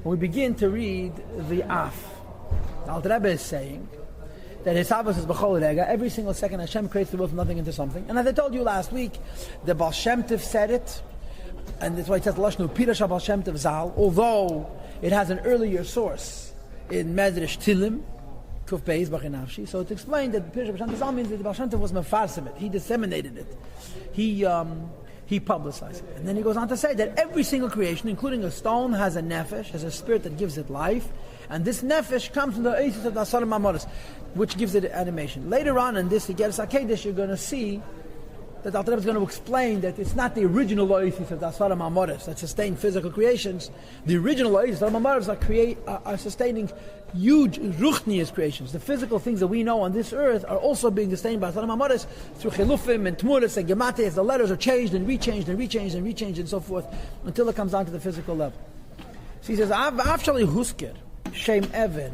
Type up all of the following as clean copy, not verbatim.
when we begin to read the Af. The Alter Rebbe is saying that his Havas is B'chol Rega. Every single second Hashem creates the world from nothing into something. And as I told you last week, the Baal Shem Tov said it, and that's why it says Lashnu Pirash Baal Shem Tov Zal, although it has an earlier source in Medrash Tilim, Kuf Beis Bachinavshi. So it's explained that Pirash Baal Shem Tov Zal means that the Baal Shem Tov was mefarsim it. He disseminated it. He publicized it. And then he goes on to say that every single creation, including a stone, has a nefesh, has a spirit that gives it life. And this nefesh comes from the Oasis of the Asar Mamoros, which gives it animation. Later on in this Igeres HaKedesh, you're going to see that Alter Rebbe is going to explain that it's not the original Oasis of the Asar Mamoros that sustain physical creations. The original Oasis of the Mamoros are sustaining huge Ruchnias creations. The physical things that we know on this earth are also being sustained by Asar Mamoros through Chilufim and Tmuris and Gemates. The letters are changed and rechanged and rechanged and rechanged and so forth until it comes down to the physical level. So he says, Avshali Husker. Shem Evan,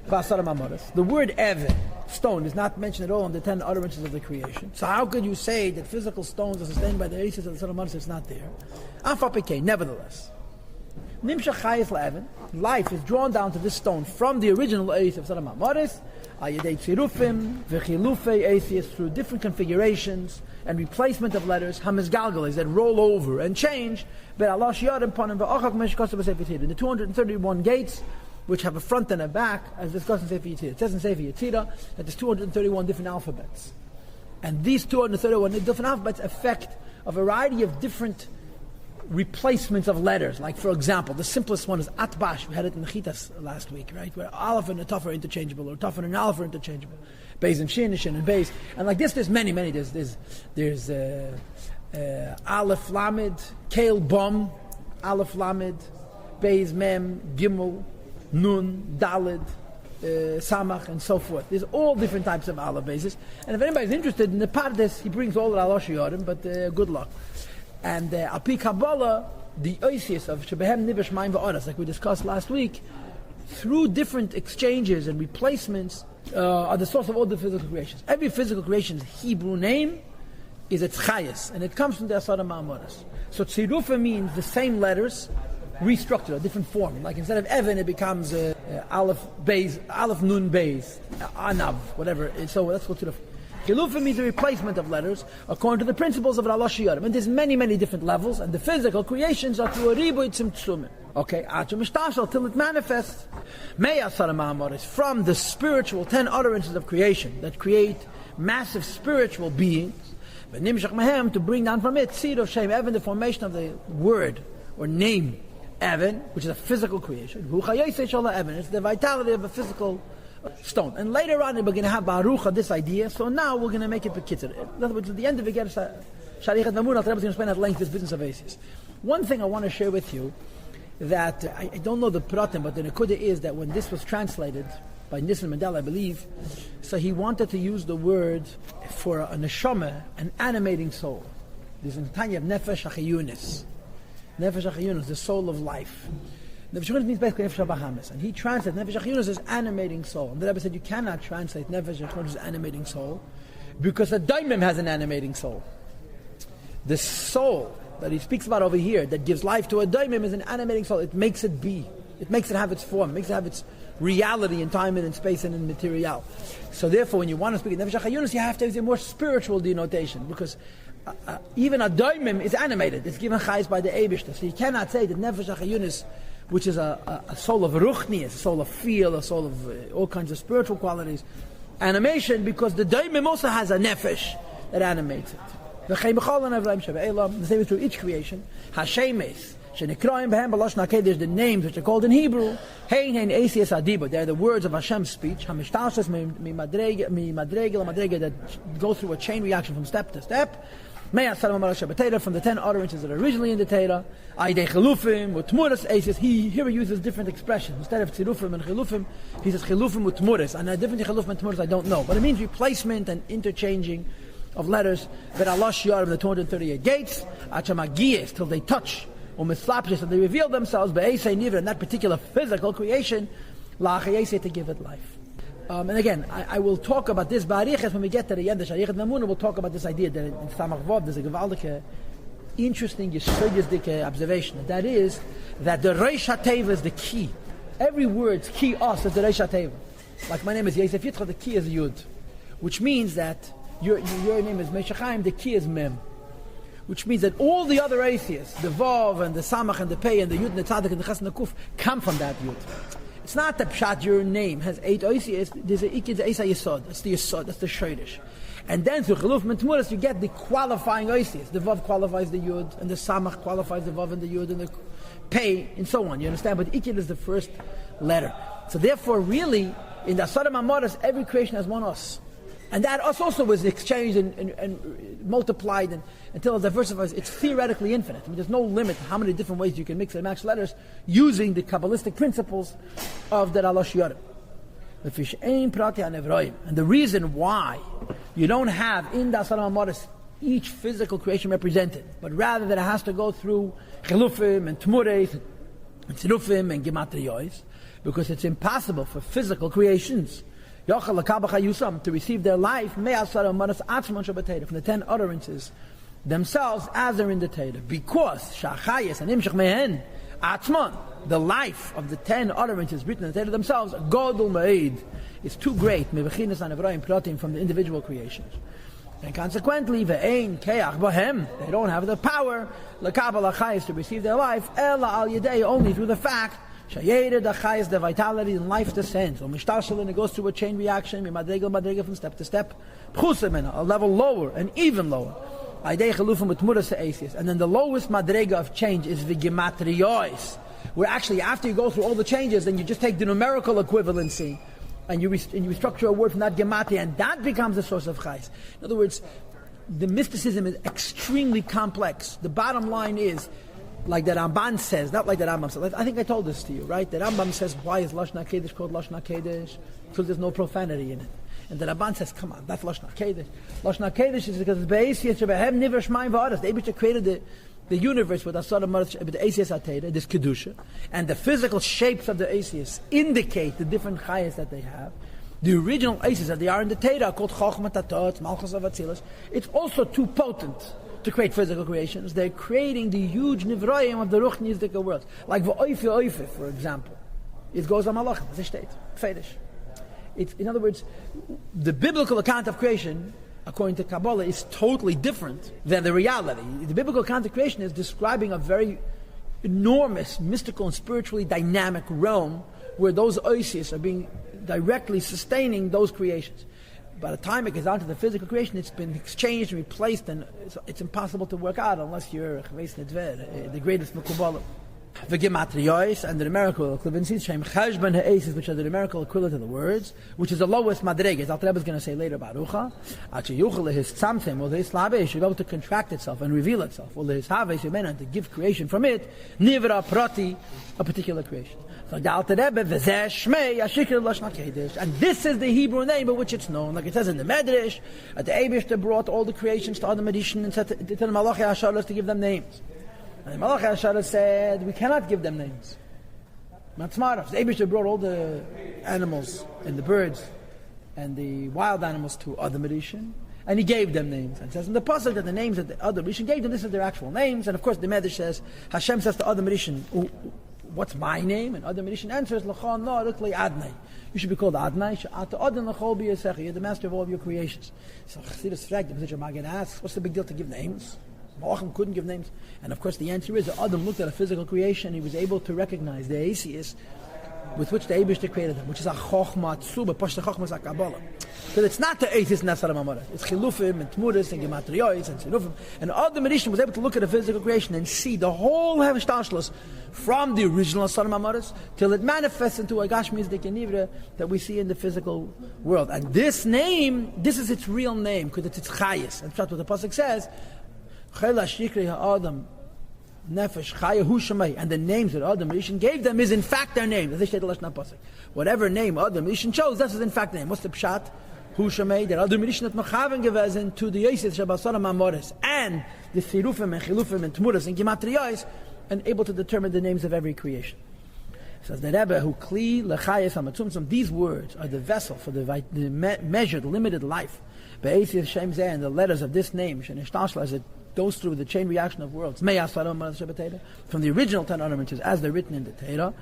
the word Evan, stone, is not mentioned at all in the 10 utterances of the creation. So how could you say that physical stones are sustained by the Aces of the Son of Maris? It's not there. Nevertheless, Nimshach Chayes LaEvan, life is drawn down to this stone from the original Aces of Son of Maris, Ayedei Tzirufim, Vechilufei Aces, through different configurations and replacement of letters, Hamizgalgalis, that roll over and change, but Allah Shiarim Panim V'achak Meshkasa B'Sefer in the 231 gates, which have a front and a back, as discussed in Sefer Yetzirah. It says in Sefer Yetzirah that there's 231 different alphabets. And these 231 different alphabets affect a variety of different replacements of letters. Like, for example, the simplest one is Atbash. We had it in the Chitas last week, right? Where Aleph and a Taf are interchangeable, or Taf and an Aleph are interchangeable. Beis and Shin and Beis. And like this, there's many. There's Aleph Lamed, Kale Bom, Aleph Lamed, Beis Mem, Gimel, Nun, Dalid, Samach, and so forth. There's all different types of Aleph bases. And if anybody's interested in the Pardes, he brings all the Alosh Yorim, but good luck. And Api Kabbalah, the Oisius of Shebehem Nivesh Mayim Va'oras, like we discussed last week, through different exchanges and replacements, are the source of all the physical creations. Every physical creation's Hebrew name is its Chayas, and it comes from the Asar Ma'amoras. So Tzirufa means the same letters restructured, a different form. Like instead of Evan, it becomes Aleph Beis, Aleph Nun Beis, Anav, whatever. And so that's called Tzirufa. Chilufa means the replacement of letters according to the principles of Allah Shiarim. And there's many different levels, and the physical creations are through a ribu tzimtzumim. Okay, till it manifests. From the spiritual 10 utterances of creation that create massive spiritual beings, to bring down from it seed of Shem Evan, the formation of the word or name Evan, which is a physical creation. It's the vitality of a physical stone. And later on we're going to have Baruch this idea, so now we're going to make it Bekitzer. In other words, at the end of it, Sharichat Namun, I'll to explain at length this business of Asis. One thing I want to share with you, that I don't know the pratim, but the nekuda is that when this was translated by Nissim Mendel, I believe, so he wanted to use the word for a neshama, an animating soul. There's in Tanya of Nefesh HaChiyunis. Nefesh HaChiyunis, the soul of life. Nefesh HaChiyunis means basically Nefesh HaBahamis, and he translated Nefesh HaChiyunis as animating soul. And the Rebbe said you cannot translate Nefesh HaChiyunis as animating soul, because the daimim has an animating soul. The soul that he speaks about over here, that gives life to a daimim, is an animating soul. It makes it be. It makes it have its form. It makes it have its reality in time and in space and in material. So therefore, when you want to speak in Nefesh HaChiyunis, you have to use a more spiritual denotation, because even a daimim is animated. It's given chayes by the Eibishter. So you cannot say that Nefesh HaChiyunis, which is a soul of ruchni, a soul of feel, a soul of all kinds of spiritual qualities, animation, because the daimim also has a nefesh that animates it. The same is through each creation. Hashemes, there's the names which are called in Hebrew. They're the words of Hashem's speech. That go through a chain reaction from step to step. From the 10 utterances that are originally in the Torah. Here he uses different expressions. Instead of tzirufim and chilufim, he says chilufim with tmuris. And the difference in chilufim and tmuris I don't know. But it means replacement and interchanging of letters. That Allah Shiar of the 238 gates, till they touch, and they reveal themselves, in that particular physical creation, to give it life. And again, I will talk about this ba'ariches when we get to the end of Sharichat Namun. We'll talk about this idea that in Samach Vov there's a gewaldige interesting Yisrael's observation. That is, that the Reish HaTeva is the key. Every word's key us is the Reish HaTeva. Like my name is Yosef Yitzchak, the key is Yud. Which means that your name is Meshach Chaim, the key is Mem. Which means that all the other atheists, the Vav and the Samach and the Pei and the Yud and the Tzadik and the Ches and the Kuf, come from that Yud. It's not that Pshat, your name has 8 atheists, there's a Ikid, the Esa Yisod, that's the Yisod, that's the Shoydish. And then through Chiluf Mentmuras you get the qualifying atheists. The Vav qualifies the Yud, and the Samach qualifies the Vav and the Yud, and the Pei, and so on. You understand? But Ikid is the first letter. So therefore, really, in the Asar HaMamoros, every creation has one us. And that us also was exchanged and multiplied until it diversifies. It's theoretically infinite. I mean, there's no limit to how many different ways you can mix and match letters using the Kabbalistic principles of the Ralosh Yorim. And the reason why you don't have in the Asar HaMamoros each physical creation represented, but rather that it has to go through Chilufim and Tmureis and Tzirufim and Gematriyos, because it's impossible for physical creations to receive their life from the 10 utterances themselves as they're in the Torah. Because Shachayas and Imshach Mehen Atzman, the life of the 10 utterances written in the Torah themselves, Godul Ma'id, is too great from the individual creations. And consequently, they don't have the power to receive their life only through the fact the vitality in life descends. It goes through a chain reaction from step to step, a level lower and even lower. And then the lowest madrega of change is v'gematriyos, where actually after you go through all the changes, then you just take the numerical equivalency and you restructure a word from that gematria, and that becomes the source of chayes. In other words, the mysticism is extremely complex. The bottom line is, like that Ramban says, not like that Rambam says. I think I told this to you, right? The Rambam says, why is Lashon HaKodesh called Lashon HaKodesh? Because there's no profanity in it. And the Ramban says, come on, that's Lashon HaKodesh. Lashon HaKodesh is because the Eibishter created the universe with Asar HaMamoros, with the Eisias HaTeira, this Kedusha, and the physical shapes of the Eisias indicate the different chayas that they have. The original Eisias that they are in the Teira are called Chochmah Tatot, Malchus of Atzilus. It's also too potent to create physical creations. They're creating the huge Nivroim of the Ruchnizdika world. Like V'oife, for example. It goes on Malachim, as a state, Fedish. In other words, the biblical account of creation, according to Kabbalah, is totally different than the reality. The biblical account of creation is describing a very enormous, mystical and spiritually dynamic realm where those oases are being directly sustaining those creations. By the time it gets down to the physical creation, it's been exchanged and replaced, and it's impossible to work out unless you're the greatest Mekubalim. The Gematriyos and the numerical equivalencies, Shem Cheshbon Ha'esis, which are the numerical equivalent of the words, which is the lowest madregas. Al Rebbe is going to say later about Rucha. Actually, Yuchel is something, or his Slabe should be able to contract itself and reveal itself. Or his Havesh, and to give creation from it, Nivra Prati, a particular creation. So the Alter Rebbe, V'zeh Shmei Ashikir Lashon HaKodesh, and this is the Hebrew name by which it's known. Like it says in the Medrash, that the Eibishter brought all the creations to Adam Adishon and said to the Malachi Hasharas to give them names. And the Malachi Hasharas said, we cannot give them names. Not smart enough. The Eibishter brought all the animals and the birds and the wild animals to Adam Adishon, and he gave them names. And it says in the pasuk that the names that the Adam Adishon gave them, this is their actual names. And of course the Medrash says, Hashem says to Adam Adishon, what's my name? And Adam Adishon answers, L'chon no rikli Adnai. You should be called Adnai. You're the master of all of your creations. So Chassidus Frag, the Mesicher Magen asks, what's the big deal to give names? Malachim couldn't give names. And of course the answer is that Adam looked at a physical creation and he was able to recognize the Asius with which the Eibishter created them, which is a Chochmah Tzuba, Pashta Chochmah is a Kabbalah. Because it's not the Asius and Asar HaMamoros. It's Chilufim and Tmuris and Gematriyos and Tzirufim. And Adam Adishon was able to look at a physical creation and see the whole Heveshtalshlus from the original Asar HaMamoros till it manifests into a Gashmiz Dekenivra that we see in the physical world. And this name, this is its real name, because it's Chayas. And that's what the Pasuk says, Chela Shikri HaAdam Nefesh Chaya Hu Shemai, and the names that Adam Rishon gave them is in fact their name. Whatever name Adam Rishon chose, that's in fact the name. What's the pshat? Hu Shemai, that Adam Rishon at Mechaven gewesen to the Yosef Shabasar HaMamoros and the Tzirufim and Chilufim and Tmuras and Gematriyos, and able to determine the names of every creation. Says the Rebbe, who Kli Lechayes HaMatzumtzum, these words are the vessel for the measured, limited life. Be'eisiv Shem Zeh, and the letters of this name, Shenishtash, as it goes through the chain reaction of worlds. From the original 10 ornaments, as they're written in the Torah,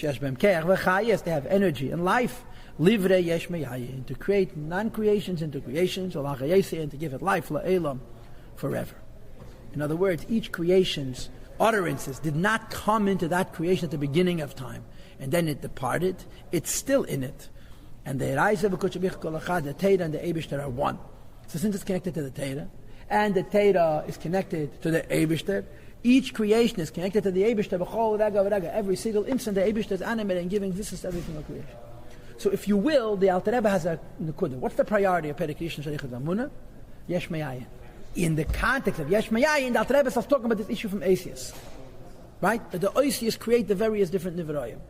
they have energy and life. To create non-creations into creations, and to give it life forever. In other words, each creation's utterances did not come into that creation at the beginning of time, and then it departed. It's still in it. And the Torah and the Eibishter are one. So since it's connected to the Torah, and the Torah is connected to the Eibishter, each creation is connected to the Eibishter. Every single instant, the Eibishter is animated and giving existence to every single creation. So if you will, the Alter Rebbe has a nekuda. What's the priority of Perek Rishon Shalichut Amuna? Yesh Me'ayin. In the context of Yesh Me'ayin, the Alter Rebbe is talking about this issue from Asius. Right? That the Oisius create the various different Nivrayim.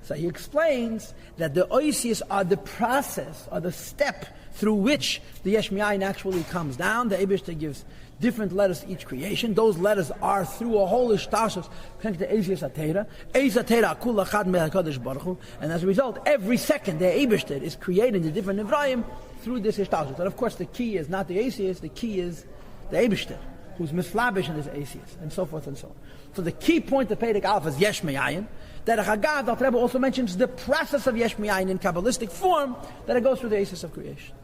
So he explains that the Oisius are the process, or the step through which the Yesh Me'ayin actually comes down. The Eibishter gives different letters to each creation. Those letters are through a whole ishtashus connected to Eisius Atera. Eisius Atera kula chad me'akadosh baruch Hu. And as a result, every second the Eibishter is creating the different Nivrayim through this ishtashus. And of course the key is not the Eisius, the key is the Eibishter, who's misflabish in his Eisius, and so forth and so on. So the key point of Perek Aleph is Yesh Me'ayin. That Hagav, the Rebbe also mentions the process of Yesh Me'ayin in Kabbalistic form, that it goes through the Eisius of creation.